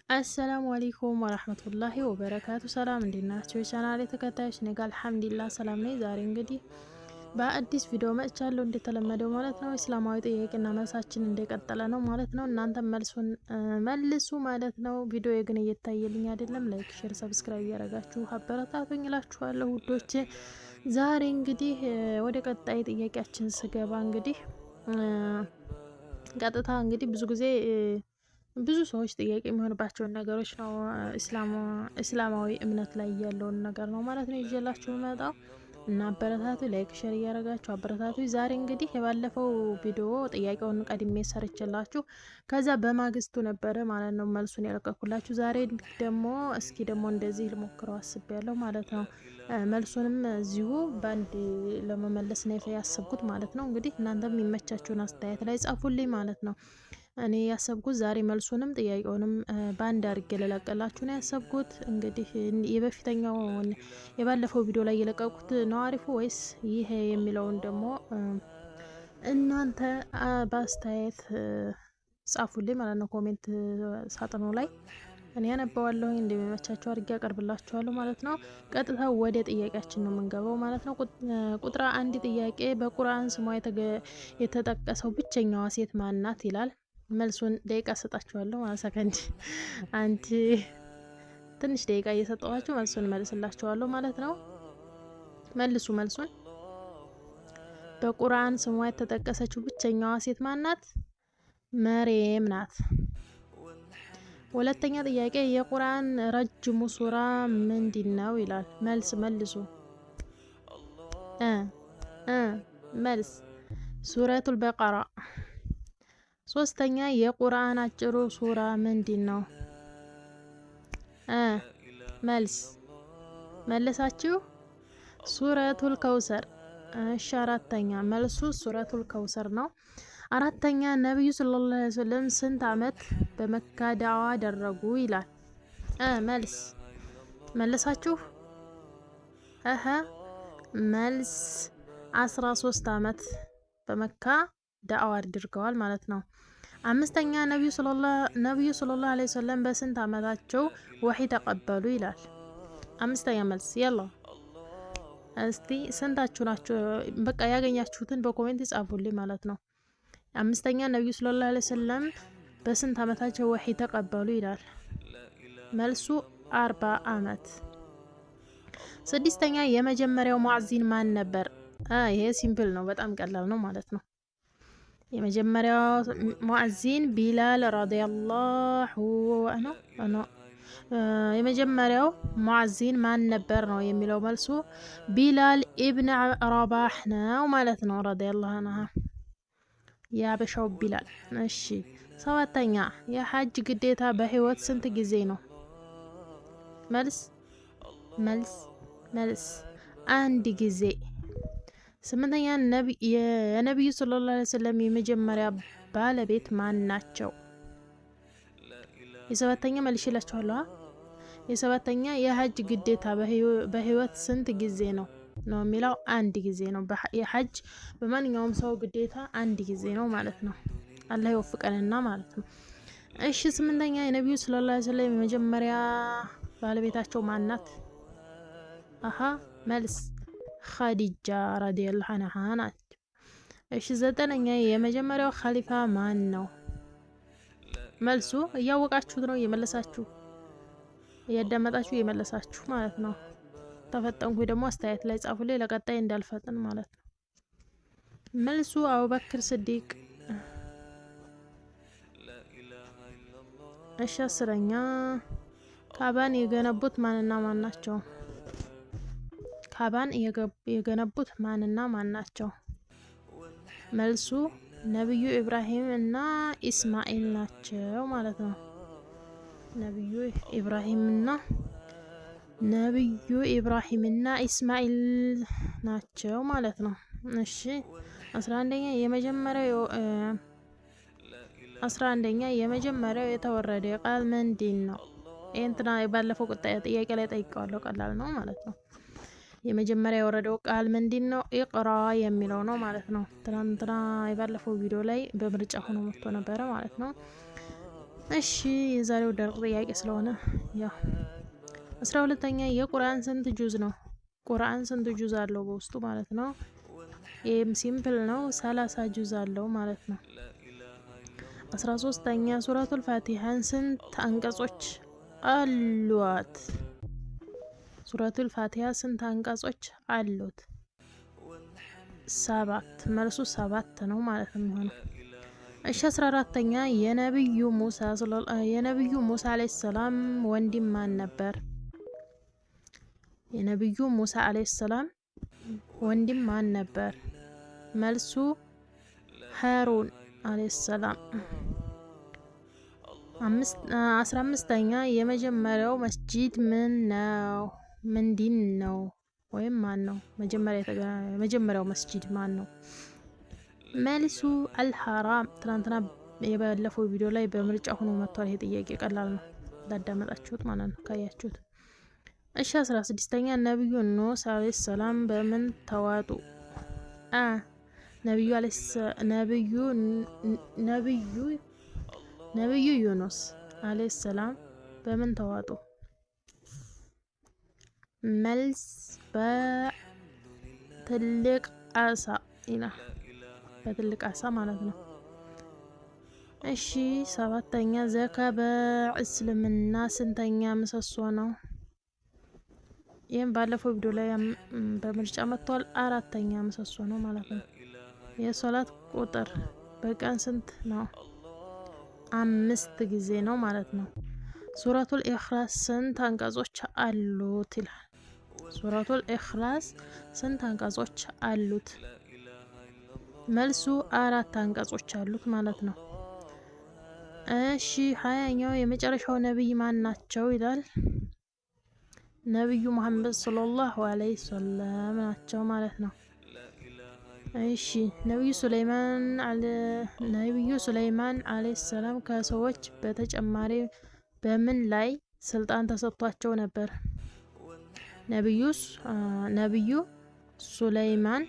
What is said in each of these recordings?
አሰላሙ አለይኩም ወራህመቱላሂ ወበረካቱ። ሰላም እንዴት ናችሁ የቻናሌ ተከታዮች? እኔ ጋር አልሐምዱሊላህ ሰላም ነኝ። ዛሬ እንግዲህ በአዲስ ቪዲዮ መጥቻለሁ እንደተለመደው ማለት ነው። እስላማዊ ጥያቄና መልሳችን እንደቀጠለ ነው ማለት ነው። እናንተም መልሱን መልሱ ማለት ነው። ቪዲዮ ግን እየታየልኝ አይደለም። ላይክ፣ ሼር፣ ሰብስክራይብ እያደረጋችሁ አበረታቱኝ እላችኋለሁ ውዶቼ። ዛሬ እንግዲህ ወደ ቀጣይ ጥያቄያችን ስገባ እንግዲህ ቀጥታ እንግዲህ ብዙ ጊዜ ብዙ ሰዎች ጥያቄ የሚሆንባቸውን ነገሮች ነው እስላማዊ እምነት ላይ ያለውን ነገር ነው ማለት ነው ይዤላችሁ መጣው እና አበረታቱ። ላይክ ሼር እያደረጋችሁ አበረታቱ። ዛሬ እንግዲህ የባለፈው ቪዲዮ ጥያቄውን ቀድሜ ሰርችላችሁ ከዛ በማግስቱ ነበረ ማለት ነው መልሱን ያለቀኩላችሁ። ዛሬ ደግሞ እስኪ ደግሞ እንደዚህ ልሞክረው አስቤያለሁ ማለት ነው። መልሱንም እዚሁ ባንድ ለመመለስ ነው ያሰብኩት ማለት ነው። እንግዲህ እናንተም የሚመቻችሁን አስተያየት ላይ ጻፉልኝ ማለት ነው። እኔ ያሰብኩት ዛሬ መልሱንም ጥያቄውንም ባንድ አድርጌ ልለቅላችሁ ነው ያሰብኩት። እንግዲህ የበፊተኛው የባለፈው ቪዲዮ ላይ የለቀቁት ነው አሪፉ ወይስ ይሄ የሚለውን ደግሞ እናንተ በአስተያየት ጻፉልኝ ማለት ነው። ኮሜንት ሳጥኑ ላይ እኔ ያነባዋለሁ እንደሚመቻቸው አድርጌ አቀርብላችኋለሁ ማለት ነው። ቀጥታ ወደ ጥያቄያችን ነው የምንገባው ማለት ነው። ቁጥር 1 ጥያቄ በቁርአን ስሟ የተጠቀሰው ብቸኛዋ ሴት ማን ናት ይላል። መልሱን ደቂቃ ሰጣችኋለሁ ማለት ሰከንድ አንቺ ትንሽ ደቂቃ እየሰጠኋችሁ መልሱን መልስላችኋለሁ ማለት ነው። መልሱ መልሱን። በቁርአን ስሟ የተጠቀሰችው ብቸኛዋ ሴት ማን ናት? መርየም ናት። ሁለተኛ ጥያቄ የቁርአን ረጅሙ ሱራ ምንድነው ይላል። መልስ መልሱ። መልስ ሱረቱል በቀራ። ሶስተኛ የቁርአን አጭሩ ሱራ ምንድነው? መልስ መለሳችሁ። ሱረቱል ከውሰር። እሺ አራተኛ መልሱ ሱረቱል ከውሰር ነው። አራተኛ ነብዩ ሰለላሁ ዐለይሂ ወሰለም ስንት አመት በመካ ዳዋ አደረጉ ይላል። መልስ መለሳችሁ። መልስ 13 አመት በመካ ዳዋ አድርገዋል ማለት ነው። አምስተኛ ነብዩ ሰለላሁ ዐለይሂ ወሰለም በስንት አመታቸው ወሂ ተቀበሉ ይላል። አምስተኛ መልስ ያላ እስቲ ስንታችሁ ናችሁ? በቃ ያገኛችሁትን በኮሜንት ጻፉልኝ ማለት ነው። አምስተኛ ነብዩ ሰለላሁ ዐለይሂ ወሰለም በስንት አመታቸው ወሂ ተቀበሉ ይላል። መልሱ 40 አመት። ስድስተኛ የመጀመሪያው ሙአዚን ማን ነበር? ይሄ ሲምፕል ነው፣ በጣም ቀላል ነው ማለት ነው። የመጀመሪያው ሙአዚን ቢላል ረዲየላሁ ዐንሁ። የመጀመሪያው ሙአዚን ማን ነበር ነው የሚለው መልሱ ቢላል ኢብን ረባህ ነው ማለት ነው። ረዲየላሁ ዐንሁ ያበሻው ቢላል። እሺ ሰባተኛ የሐጅ ግዴታ በህይወት ስንት ጊዜ ነው? መልስ አንድ ጊዜ። ስምንተኛ የነብዩ ሰለላሁ ዐለይሂ ወሰለም የመጀመሪያ ባለቤት ማን ናቸው? የሰባተኛ መልሽላችኋለሁ። የሰባተኛ የሐጅ ግዴታ በህይወት ስንት ጊዜ ነው የሚለው አንድ ጊዜ ነው። የሐጅ በማንኛውም ሰው ግዴታ አንድ ጊዜ ነው ማለት ነው። አላህ ይወፍቀንና ማለት ነው። እሺ ስምንተኛ የነብዩ ሰለላሁ ዐለይሂ ወሰለም የመጀመሪያ ባለቤታቸው ማን ናት? መልስ ኸዲጃ ረዲየላሁ ዐንሃ ናት። እሺ ዘጠነኛ የመጀመሪያው ኸሊፋ ማን ነው? መልሱ እያወቃችሁት ነው እየመለሳችሁ እያዳመጣችሁ እየመለሳችሁ ማለት ነው። ተፈጠንኩ ደግሞ አስተያየት ላይ ጻፉልኝ ለቀጣይ እንዳልፈጥን ማለት ነው። መልሱ አቡበክር ስዲቅ። እሺ አስረኛ ካባን የገነቡት ማንና ማን ናቸው? ካባን የገነቡት ማንና ማን ናቸው? መልሱ ነብዩ ኢብራሂም እና ኢስማኤል ናቸው ማለት ነው። ነብዩ ኢብራሂምና ኢስማኤል ናቸው ማለት ነው። እሺ 11ኛ የመጀመሪያው የተወረደ ቃል ምንድን ነው? እንትና ባለፈው ጥያቄ ላይ ጠይቀዋለሁ፣ ቀላል ነው ማለት ነው። የመጀመሪያ የወረደው ቃል ምንድን ነው? ኢቅራ የሚለው ነው ማለት ነው። ትናንትና የባለፈው ቪዲዮ ላይ በምርጫ ሆኖ መጥቶ ነበረ ማለት ነው። እሺ የዛሬው ደረቅ ጥያቄ ስለሆነ ያው 12ኛ የቁርአን ስንት ጁዝ ነው? ቁርአን ስንት ጁዝ አለው በውስጡ ማለት ነው? ይህም ሲምፕል ነው። 30 ጁዝ አለው ማለት ነው። 13ኛ ሱረቱል ፋቲሃን ስንት አንቀጾች አሏት? ሱረቱል ፋቲሃ ስንት አንቀጾች አሉት? 7። መልሱ 7 ነው ማለት ነው የሚሆነው። እሺ 14ኛ የነብዩ ሙሳ አለይሂ ሰላም ወንድም ማን ነበር? የነብዩ ሙሳ አለይሂ ሰላም ወንድም ማን ነበር? መልሱ ሃሩን አለይሂ ሰላም። 15ኛ የመጀመሪያው መስጂድ ምንድን ነው? ወይም ማን ነው? የመጀመሪያው መስጂድ ማን ነው? መልሱ አልሐራም። ትናንትና የባለፈው ቪዲዮ ላይ በምርጫ ሆኖ መጥቷል። ይሄ ጥያቄ ቀላል ነው ላዳመጣችሁት ማለት ነው ካያችሁት። እሺ 16ኛ ነብዩ ኑህ አለይሂ ሰላም በምን ተዋጡ? ነብዩ ዩኑስ አለይሂ ሰላም በምን ተዋጡ? መልስ በትልቅ አሳ ይላል። በትልቅ አሳ ማለት ነው። እሺ 7ኛ ዘካ በእስልምና ስንተኛ ምሰሶ ነው? ይህም ባለፈው ቪዲዮ ላይ በምርጫ መጥቷል። 4ኛ ምሰሶ ነው ማለት ነው። የሶላት ቁጥር በቀን ስንት ነው? 5 ጊዜ ነው ማለት ነው። ሱረቱል ኢኽላስ ስንት አንቀጾች አሉት ይላል። ሱረቱል ኢኽላስ ስንት አንቀጾች አሉት? መልሱ 4 አንቀጾች አሉት ማለት ነው። እሺ 20ኛው የመጨረሻው ነብይ ማን ናቸው ይላል። ነብዩ መሐመድ ሰለላሁ ዐለይሂ ወሰለም ናቸው ማለት ነው። እሺ ነብዩ ሱለይማን ዐለይሂ ሰላም ከሰዎች በተጨማሪ በምን ላይ ስልጣን ተሰጥቷቸው ነበር? ነብዩ ሱለይማን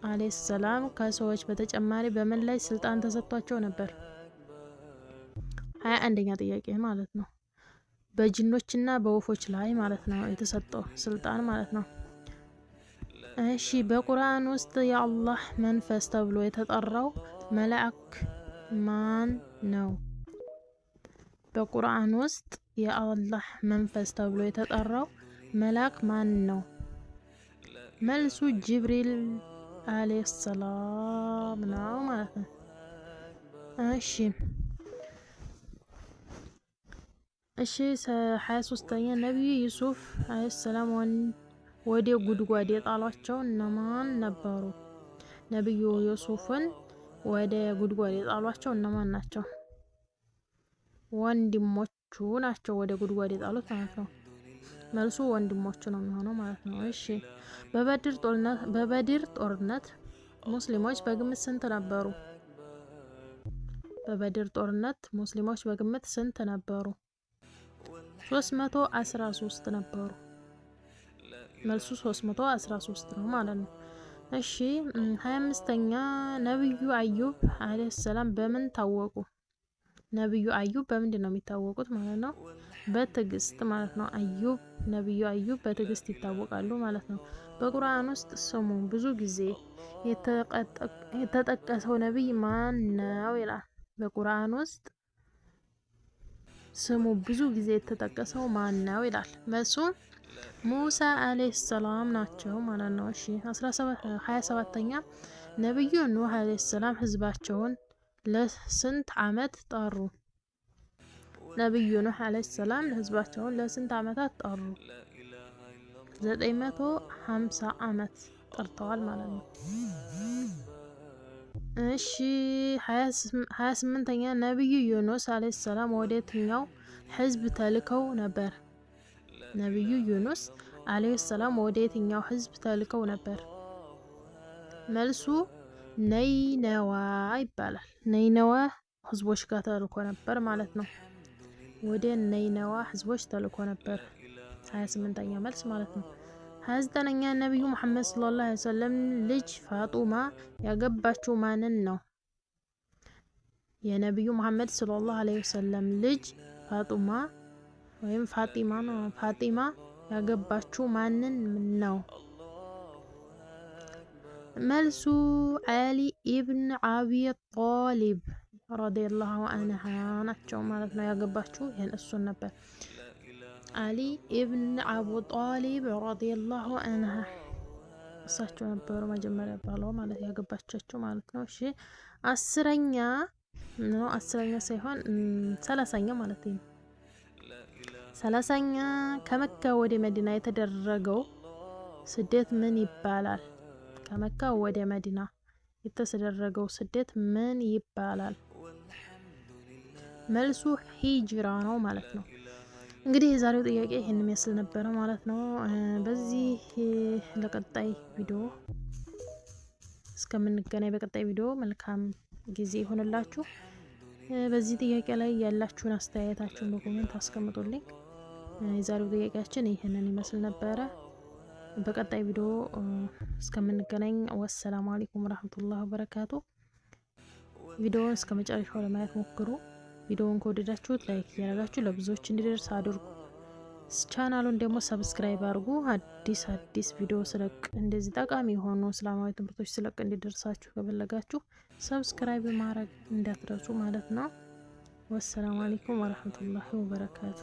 ዐለይሂ ሰላም ከሰዎች በተጨማሪ በምን ላይ ስልጣን ተሰጥቷቸው ነበር? 21ኛ ጥያቄ ማለት ነው። በጅኖችና በወፎች ላይ ማለት ነው የተሰጠው ስልጣን ማለት ነው። እሺ በቁርአን ውስጥ የአላህ መንፈስ ተብሎ የተጠራው መልአክ ማን ነው? በቁርአን ውስጥ የአላህ መንፈስ ተብሎ የተጠራው መልአክ ማን ነው? መልሱ ጅብሪል አለይሂ ሰላም ነው ማለት ነው። እሺ 23ኛ ነብዩ ዩሱፍ አለይሂ ሰላም ወደ ጉድጓድ የጣሏቸው እነማን ነበሩ? ነብዩ ዩሱፍን ወደ ጉድጓድ የጣሏቸው እነማን ናቸው? ወንድሞቹ ናቸው ወደ ጉድጓድ የጣሉት ማለት ነው። መልሱ ወንድሞቹ ነው የሚሆነው ማለት ነው። እሺ በበድር ጦርነት ሙስሊሞች በግምት ስንት ነበሩ? በበድር ጦርነት ሙስሊሞች በግምት ስንት ነበሩ? 313 ነበሩ። መልሱ 313 ነው ማለት ነው። እሺ 25ኛ ነብዩ አዩብ አለይሂ ሰላም በምን ታወቁ? ነብዩ አዩብ በምንድን ነው የሚታወቁት ማለት ነው? በትዕግስት ማለት ነው። ነብዩ አዩብ በትዕግስት ይታወቃሉ ማለት ነው። በቁርአን ውስጥ ስሙ ብዙ ጊዜ የተጠቀሰው ነብይ ማን ነው ይላል። በቁርአን ውስጥ ስሙ ብዙ ጊዜ የተጠቀሰው ማን ነው ይላል። መልሱ ሙሳ አለይሂ ሰላም ናቸው ማለት ነው። እሺ 27ኛ ነብዩ ኑህ አለይሂ ሰላም ህዝባቸውን ለስንት አመት ጠሩ? ነብዩ ኑህ አለይሂ ሰላም ህዝባቸውን ለስንት አመታት ጠሩ? 950 አመት ጠርተዋል ማለት ነው። እሺ 28ኛ ነብዩ ዩኑስ አለይሂ ሰላም ወደ የትኛው ህዝብ ተልከው ነበር? ነብዩ ዩኑስ አለይሂ ሰላም ወደ የትኛው ህዝብ ተልከው ነበር? መልሱ ነይነዋ ይባላል። ነይነዋ ህዝቦች ጋር ተልኮ ነበር ማለት ነው። ወደ ነይነዋ ህዝቦች ተልኮ ነበር። 28ኛ መልስ ማለት ነው። 29ኛ ነብዩ መሐመድ ሰለላሁ ዐለይሂ ወሰለም ልጅ ፋጡማ ያገባችው ማንን ነው? የነብዩ መሐመድ ሰለላሁ ዐለይሂ ወሰለም ልጅ ፋጡማ ወይም ፋጢማ ያገባችው ማንን ነው? መልሱ አሊ ኢብን አቢ ጣሊብ ረዲየላሁ አንሃ ናቸው ማለት ነው። ያገባችው ይሄን እሱን ነበር። አሊ ኢብን አቡ ጣሊብ ረዲየላሁ አንሃ እሳቸው ነበሩ መጀመሪያ ባለው ማለት ያገባቻቸው ማለት ነው። እሺ 10ኛ ነው 10ኛ ሳይሆን 30ኛ ማለት ነው። 30ኛ ከመካ ወደ መዲና የተደረገው ስደት ምን ይባላል? ከመካ ወደ መዲና የተደረገው ስደት ምን ይባላል? መልሱ ሂጅራ ነው ማለት ነው። እንግዲህ የዛሬው ጥያቄ ይሄን የሚመስል ነበረ ማለት ነው። በዚህ ለቀጣይ ቪዲዮ እስከምንገናኝ በቀጣይ ቪዲዮ መልካም ጊዜ ይሆንላችሁ። በዚህ ጥያቄ ላይ ያላችሁን አስተያየታችሁን በኮሜንት አስቀምጡልኝ። የዛሬው ጥያቄያችን ይሄንን ይመስል ነበረ። በቀጣይ ቪዲዮ እስከምንገናኝ ወሰላሙ አለይኩም ወራህመቱላሂ ወበረካቱ። ቪዲዮውን እስከመጨረሻው ለማየት ሞክሩ። ቪዲዮውን ከወደዳችሁት ላይክ እያደረጋችሁ ለብዙዎች እንዲደርስ አድርጉ። ቻናሉን ደግሞ ሰብስክራይብ አድርጉ። አዲስ ቪዲዮ ስለቅ እንደዚህ ጠቃሚ የሆኑ እስላማዊ ትምህርቶች ስለቅ እንዲደርሳችሁ ከፈለጋችሁ ሰብስክራይብ ማድረግ እንዳትረሱ ማለት ነው። ወሰላሙ አለይኩም ወራህመቱላሂ ወበረካቱ።